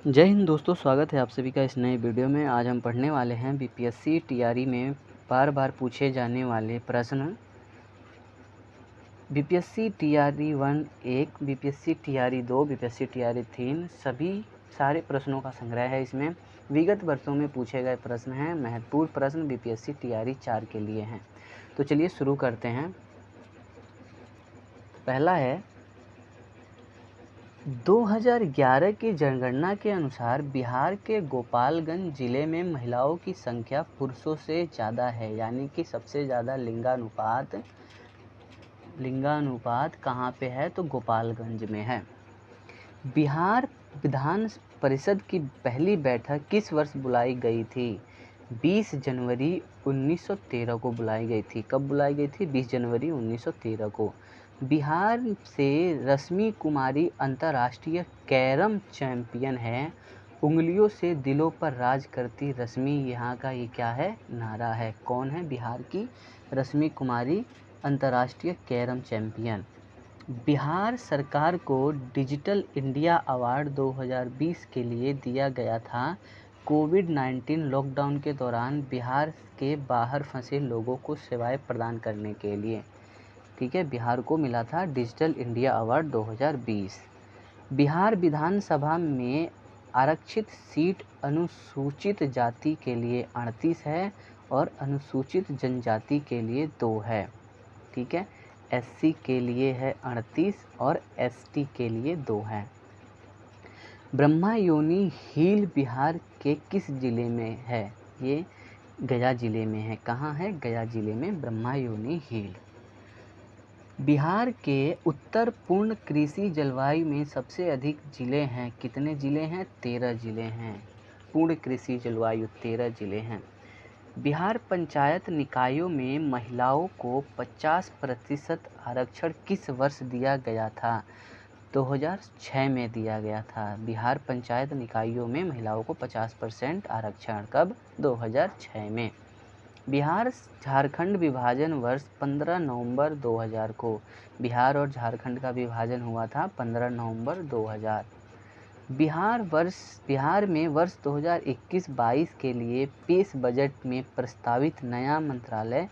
जय हिंद दोस्तों, स्वागत है आप सभी का इस नए वीडियो में। आज हम पढ़ने वाले हैं बीपीएससी टीआरई में बार बार पूछे जाने वाले प्रश्न। BPSC TRE 1 1, BPSC TRE 2, BPSC TRE 3 सभी सारे प्रश्नों का संग्रह है। इसमें विगत वर्षों में पूछे गए प्रश्न हैं। महत्वपूर्ण प्रश्न बीपीएससी टीआरई 4 के लिए हैं। तो चलिए शुरू करते हैं। पहला है, 2011 की जनगणना के अनुसार बिहार के गोपालगंज जिले में महिलाओं की संख्या पुरुषों से ज़्यादा है, यानी कि सबसे ज़्यादा लिंगानुपात कहाँ पे है? तो गोपालगंज में है। बिहार विधान परिषद की पहली बैठक किस वर्ष बुलाई गई थी? 20 जनवरी 1913 को बुलाई गई थी। कब बुलाई गई थी? 20 जनवरी 1913 को। बिहार से रश्मि कुमारी अंतर्राष्ट्रीय कैरम चैंपियन है। उंगलियों से दिलों पर राज करती रश्मि, यहाँ का ये क्या है? नारा है। कौन है बिहार की? रश्मि कुमारी अंतर्राष्ट्रीय कैरम चैंपियन। बिहार सरकार को डिजिटल इंडिया अवार्ड 2020 के लिए दिया गया था। कोविड-19 लॉकडाउन के दौरान बिहार के बाहर फंसे लोगों को सेवाएं प्रदान करने के लिए। ठीक है, बिहार को मिला था डिजिटल इंडिया अवार्ड 2020। बिहार विधानसभा में आरक्षित सीट अनुसूचित जाति के लिए 38 है और अनुसूचित जनजाति के लिए 2 है। ठीक है, एससी के लिए है 38 और एसटी के लिए 2 है। ब्रह्मायोनी हिल बिहार के किस जिले में है? ये गया जिले में है। कहाँ है? गया जिले में ब्रह्मायोनी हिल। बिहार के उत्तर पूर्ण कृषि जलवायु में सबसे अधिक जिले हैं। कितने जिले हैं? 13 जिले हैं। पूर्ण कृषि जलवायु 13 जिले हैं। बिहार पंचायत निकायों में महिलाओं को 50% आरक्षण किस वर्ष दिया गया था? 2006 में दिया गया था। बिहार पंचायत निकायों में महिलाओं को 50% आरक्षण कब? 2006 में। बिहार झारखंड विभाजन वर्ष 15 नवंबर 2000 को। बिहार और झारखंड का विभाजन हुआ था 15 नवंबर 2000। बिहार में वर्ष 2021-22 के लिए पेश बजट में प्रस्तावित नया मंत्रालय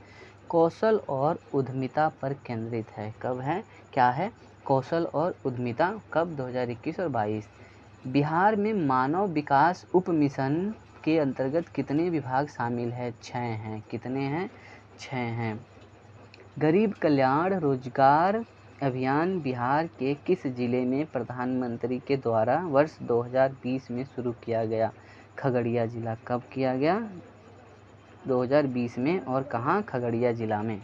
कौशल और उद्यमिता पर केंद्रित है। कब है? क्या है? कौशल और उद्यमिता। कब? 2021 और 22। बिहार में मानव विकास उप मिशन के अंतर्गत कितने विभाग शामिल है? 6 हैं। कितने हैं? 6 हैं। गरीब कल्याण रोजगार अभियान बिहार के किस जिले में प्रधानमंत्री के द्वारा वर्ष 2020 में शुरू किया गया? खगड़िया जिला। कब किया गया? 2020 में। और कहाँ? खगड़िया जिला में।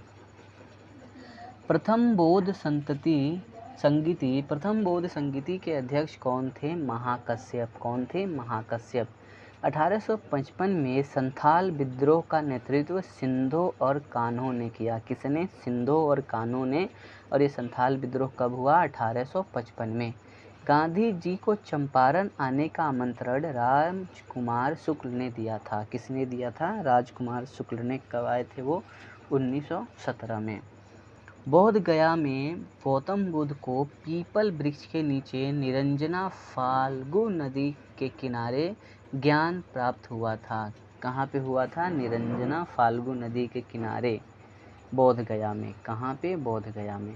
प्रथम बौद्ध संगीति के अध्यक्ष कौन थे? महाकश्यप। कौन थे? महाकश्यप। 1855 में संथाल विद्रोह का नेतृत्व सिंधो और कान्हो ने किया। किसने? सिंधो और कान्हो ने। और ये संथाल विद्रोह कब हुआ? 1855 में। गांधी जी को चंपारण आने का आमंत्रण राजकुमार शुक्ल ने दिया था। किसने दिया था? राजकुमार शुक्ल ने। कब आए थे वो? 1917 में। बोध गया में गौतम बुद्ध को पीपल वृक्ष के नीचे निरंजना फाल्गु नदी के किनारे ज्ञान प्राप्त हुआ था। कहाँ पे हुआ था? निरंजना फाल्गु नदी के किनारे, बोध गया में। कहाँ पे? बोध गया में।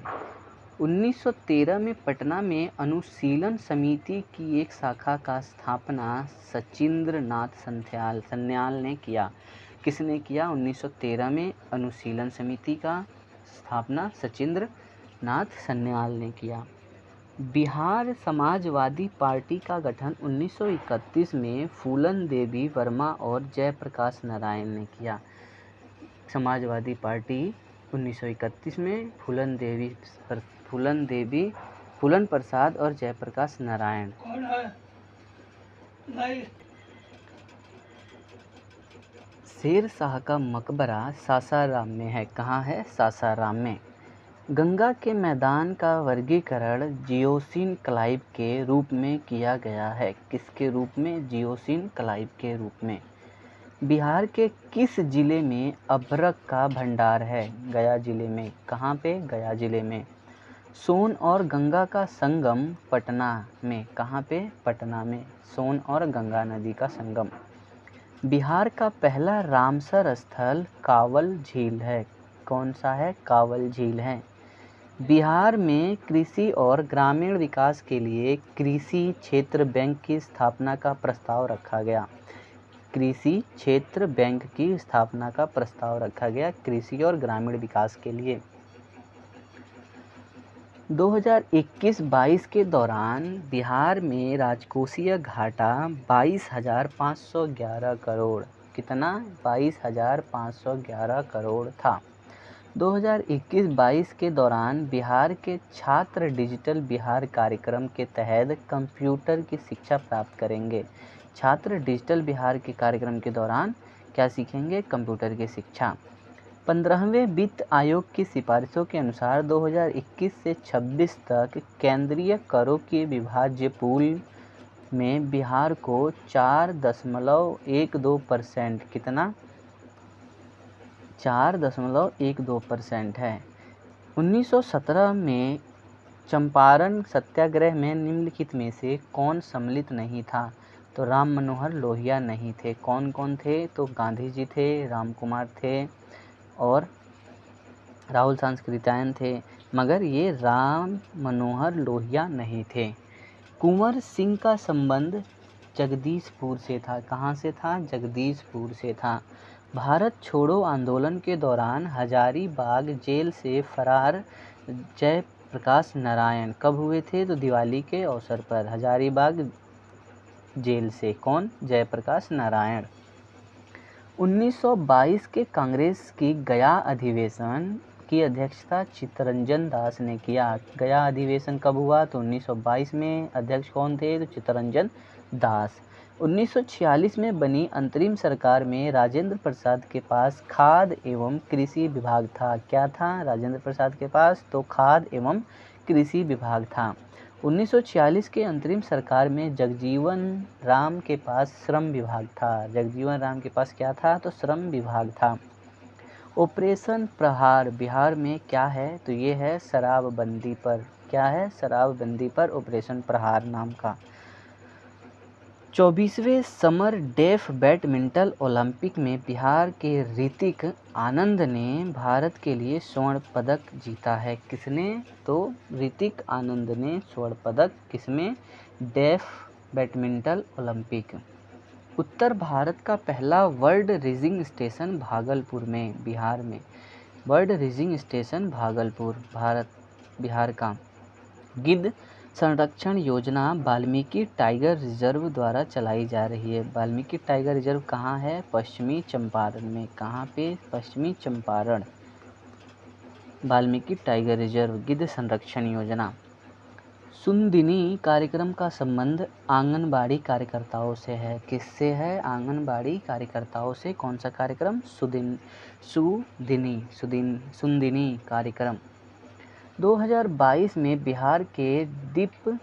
1913 में पटना में अनुशीलन समिति की एक शाखा का स्थापना सचिंद्र नाथ सन्याल ने किया। किसने किया? 1913 में अनुशीलन समिति का स्थापना सचिंद्र नाथ सन्याल ने किया। बिहार समाजवादी पार्टी का गठन 1931 में फूलन देवी वर्मा और जयप्रकाश नारायण ने किया। समाजवादी पार्टी 1931 में फूलन प्रसाद और जयप्रकाश नारायण। शेर शाह का मकबरा सासाराम में है। कहाँ है? सासाराम में। गंगा के मैदान का वर्गीकरण जियोसीन क्लाइव के रूप में किया गया है। किसके रूप में? जियोसीन क्लाइव के रूप में। बिहार के किस जिले में अभ्रक का भंडार है? गया जिले में। कहाँ पे? गया जिले में। सोन और गंगा का संगम पटना में, कहाँ पे? पटना में सोन और गंगा नदी का संगम। बिहार का पहला रामसर स्थल कांवल झील है, कौन सा है? कांवल झील है। बिहार में कृषि और ग्रामीण विकास के लिए कृषि क्षेत्र बैंक की स्थापना का प्रस्ताव रखा गया। कृषि क्षेत्र बैंक की स्थापना का प्रस्ताव रखा गया कृषि और ग्रामीण विकास के लिए। 2021-22 के दौरान बिहार में राजकोषीय घाटा 22,511 करोड़, कितना? 22,511 करोड़ था। 2021-22 के दौरान बिहार के छात्र डिजिटल बिहार कार्यक्रम के तहत कंप्यूटर की शिक्षा प्राप्त करेंगे। छात्र डिजिटल बिहार के कार्यक्रम के दौरान क्या सीखेंगे? कंप्यूटर की शिक्षा। 15वें वित्त आयोग की सिफारिशों के अनुसार 2021 से 26 तक केंद्रीय करों के विभाज्य पूल में बिहार को 4.12% कितना? 4.12% है। 1917 में चंपारण सत्याग्रह में निम्नलिखित में से कौन सम्मिलित नहीं था? तो राम मनोहर लोहिया नहीं थे। कौन कौन थे? तो गांधी जी थे, राम कुमार थे और राहुल सांकृत्यायन थे, मगर ये राम मनोहर लोहिया नहीं थे। कुंवर सिंह का संबंध जगदीशपुर से था, कहाँ से था? जगदीशपुर से था। भारत छोड़ो आंदोलन के दौरान हजारीबाग जेल से फरार जयप्रकाश नारायण कब हुए थे? तो दिवाली के अवसर पर हजारीबाग जेल से कौन? जयप्रकाश नारायण। 1922 के कांग्रेस की गया अधिवेशन की अध्यक्षता चित्तरंजन दास ने किया। गया अधिवेशन कब हुआ? तो 1922 में। अध्यक्ष कौन थे? तो चित्तरंजन दास। 1946 में बनी अंतरिम सरकार में राजेंद्र प्रसाद के पास खाद्य एवं कृषि विभाग था। क्या था राजेंद्र प्रसाद के पास? तो खाद्य एवं कृषि विभाग था। 1946 के अंतरिम सरकार में जगजीवन राम के पास श्रम विभाग था। जगजीवन राम के पास क्या था? तो श्रम विभाग था। ऑपरेशन प्रहार बिहार में क्या है? तो ये है शराबबंदी पर। क्या है? शराबबंदी पर ऑपरेशन प्रहार नाम का। 24वें समर डेफ बैडमिंटन ओलंपिक में बिहार के ऋतिक आनंद ने भारत के लिए स्वर्ण पदक जीता है। किसने? तो ऋतिक आनंद ने स्वर्ण पदक किसमें? Deaf badminton Olympic. उत्तर भारत का पहला वर्ल्ड रीजिंग स्टेशन भागलपुर में, बिहार में। World ringing station Bhagalpur, Bharat, Bihar का। गिद्ध संरक्षण योजना वाल्मीकि टाइगर रिजर्व द्वारा चलाई जा रही है। वाल्मीकि टाइगर रिजर्व कहाँ है? पश्चिमी चंपारण में। कहाँ पे? पश्चिमी चंपारण। वाल्मीकि टाइगर रिजर्व, गिद्ध संरक्षण योजना। सुनदिनी कार्यक्रम का संबंध आंगनबाड़ी कार्यकर्ताओं से है। किससे है? आंगनबाड़ी कार्यकर्ताओं से। कौन सा कार्यक्रम? सुनदिनी कार्यक्रम। 2022 में बिहार के दीप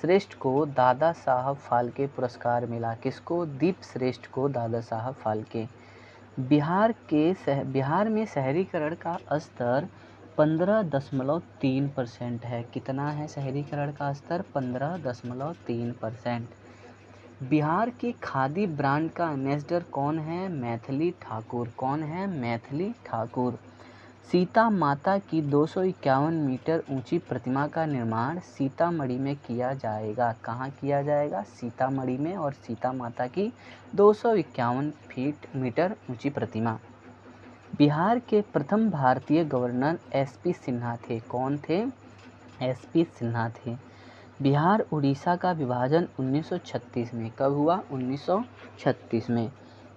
श्रेष्ठ को दादा साहब फाल्के पुरस्कार मिला। किसको? दीप श्रेष्ठ को दादा साहब फाल्के। बिहार में शहरीकरण का स्तर 15.3% है। कितना है शहरीकरण का स्तर? 15.3%। बिहार के खादी ब्रांड का एम्बेसडर कौन है? मैथिली ठाकुर। कौन है? मैथिली ठाकुर। सीता माता की 251 मीटर ऊंची प्रतिमा का निर्माण सीतामढ़ी में किया जाएगा। कहाँ किया जाएगा? सीतामढ़ी में। और सीता माता की 251 मीटर ऊंची प्रतिमा। बिहार के प्रथम भारतीय गवर्नर एसपी सिन्हा थे। कौन थे? एसपी सिन्हा थे। बिहार उड़ीसा का विभाजन 1936 में। कब हुआ? 1936 में।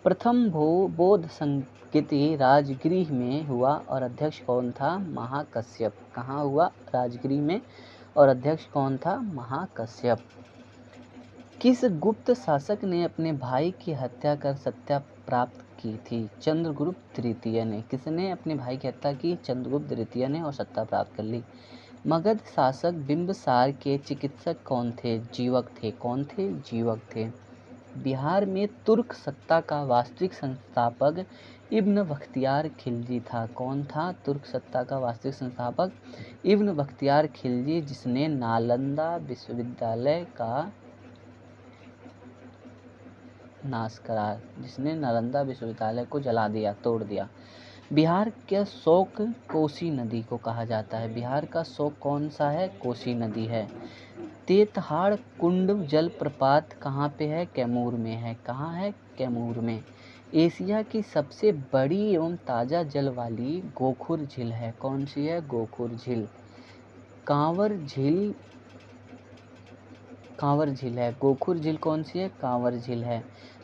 प्रथम बौद्ध संस्कृति राजगृह में हुआ और अध्यक्ष कौन था? महाकश्यप। कहाँ हुआ? राजगृह में। और अध्यक्ष कौन था? महाकश्यप। किस गुप्त शासक ने अपने भाई की हत्या कर सत्ता प्राप्त की थी? चंद्रगुप्त तृतीय ने। किसने अपने भाई की हत्या की? चंद्रगुप्त तृतीय ने, और सत्ता प्राप्त कर ली। मगध शासक बिंबिसार के चिकित्सक कौन थे? जीवक थे। कौन थे? जीवक थे। बिहार में तुर्क सत्ता का वास्तविक संस्थापक इब्न बख्तियार खिलजी था। कौन था तुर्क सत्ता का वास्तविक संस्थापक? इब्न बख्तियार खिलजी, जिसने नालंदा विश्वविद्यालय का नाश करा, जिसने नालंदा विश्वविद्यालय को जला दिया, तोड़ दिया। बिहार के शोक कोसी नदी को कहा जाता है। बिहार का शोक कौन सा है? कोसी नदी है। तेतहाड़ कुंड जलप्रपात कहाँ पे है? कैमूर में है। कहाँ है? कैमूर में। एशिया की सबसे बड़ी एवं ताज़ा जल वाली गोखुर झील है। कौन सी है? गोखुर झील। कांवर झील है। गोखुर झील कौन सी है? कांवर झील है।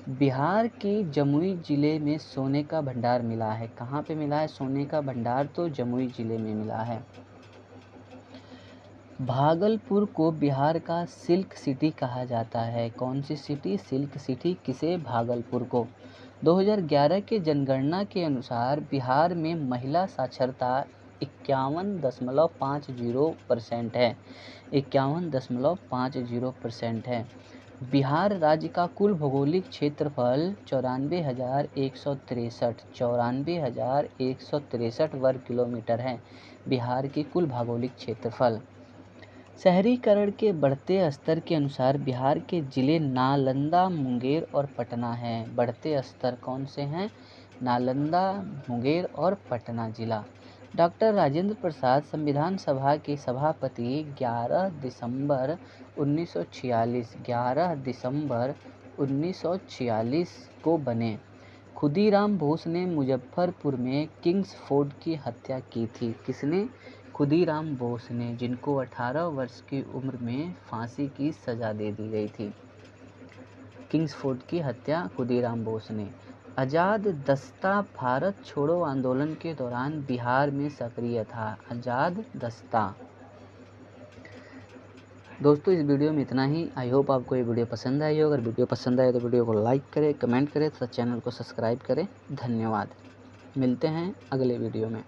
बिहार के जमुई जिले में सोने का भंडार मिला है। कहाँ पे मिला है सोने का भंडार? तो जमुई जिले में मिला है। भागलपुर को बिहार का सिल्क सिटी कहा जाता है। कौन सी सिटी? Silk city. किसे? भागलपुर को। 2011 के जनगणना के अनुसार बिहार में महिला साक्षरता 51.50% है। 51.50% है। बिहार राज्य का कुल भौगोलिक क्षेत्रफल 94,163 वर्ग किलोमीटर है। बिहार की कुल भौगोलिक क्षेत्रफल। शहरीकरण के बढ़ते स्तर के अनुसार बिहार के जिले नालंदा, मुंगेर और पटना हैं। बढ़ते स्तर कौन से हैं? नालंदा, मुंगेर और पटना जिला। डॉक्टर राजेंद्र प्रसाद संविधान सभा के सभापति 11 दिसंबर 1946 को बने। खुदीराम बोस ने मुजफ्फरपुर में किंग्सफोर्ड की हत्या की थी। किसने? खुदीराम बोस ने, जिनको 18 वर्ष की उम्र में फांसी की सजा दे दी गई थी। किंग्सफोर्ड की हत्या खुदीराम बोस ने। आज़ाद दस्ता भारत छोड़ो आंदोलन के दौरान बिहार में सक्रिय था। आज़ाद दस्ता। दोस्तों, इस वीडियो में इतना ही। आई होप आपको ये वीडियो पसंद आई हो। अगर वीडियो पसंद आए तो वीडियो को लाइक करें, कमेंट करें तथा चैनल को सब्सक्राइब करें। धन्यवाद। मिलते हैं अगले वीडियो में।